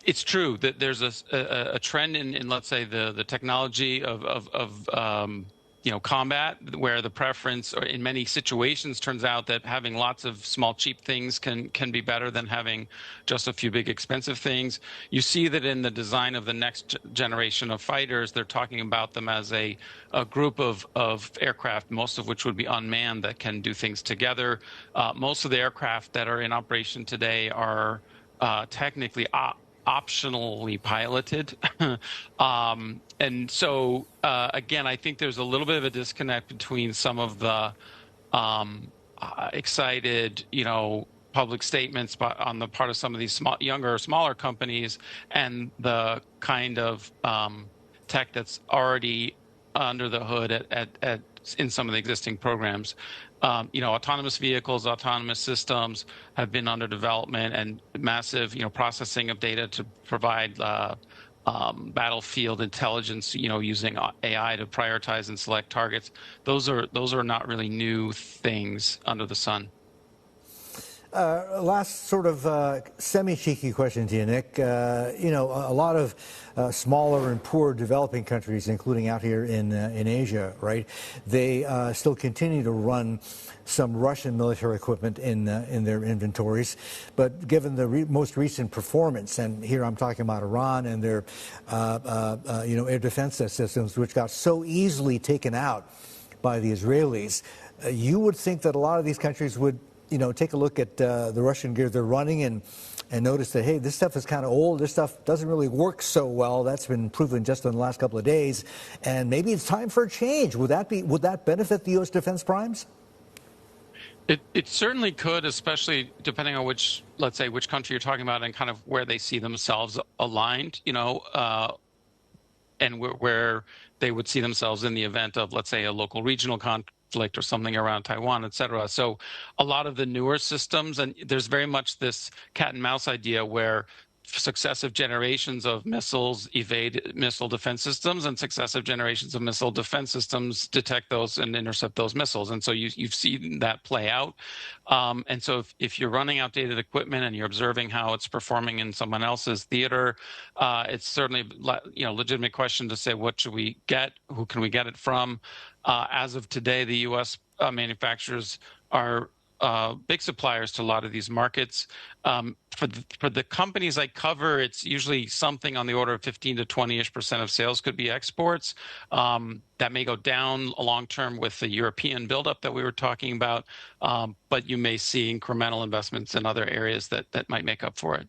It's true that there's a trend in let's say the technology of combat, where the preference, or in many situations, turns out that having lots of small cheap things can be better than having just a few big expensive things. You see that in the design of the next generation of fighters, they're talking about them as a group of aircraft, most of which would be unmanned, that can do things together. Most of the aircraft that are in operation today are technically optionally piloted. And so, again, I think there's a little bit of a disconnect between some of the excited, public statements on the part of some of these younger, smaller companies, and the kind of tech that's already under the hood in some of the existing programs. Autonomous vehicles, autonomous systems have been under development, and massive, processing of data to provide battlefield intelligence, using AI to prioritize and select targets. Those are not really new things under the sun. Last sort of semi-cheeky question to you, Nick. A lot of smaller and poor developing countries, including out here in Asia, right? They still continue to run some Russian military equipment in their inventories. But given the most recent performance, and here I'm talking about Iran and their air defense systems, which got so easily taken out by the Israelis, you would think that a lot of these countries would take a look at the Russian gear they're running and notice that, hey, this stuff is kind of old. This stuff doesn't really work so well. That's been proven just in the last couple of days. And maybe it's time for a change. Would that benefit the U.S. defense primes? It certainly could, especially depending on which country you're talking about and kind of where they see themselves aligned, and where they would see themselves in the event of, let's say, a local regional conflict or something around Taiwan, et cetera. So a lot of the newer systems, and there's very much this cat and mouse idea where successive generations of missiles evade missile defense systems, and successive generations of missile defense systems detect those and intercept those missiles. And so you've seen that play out. And so if you're running outdated equipment and you're observing how it's performing in someone else's theater, it's certainly legitimate question to say, what should we get? Who can we get it from? As of today, the U.S. manufacturers are big suppliers to a lot of these markets. For the companies I cover, it's usually something on the order of 15 to 20-ish% of sales could be exports. That may go down long term with the European buildup that we were talking about, but you may see incremental investments in other areas that might make up for it.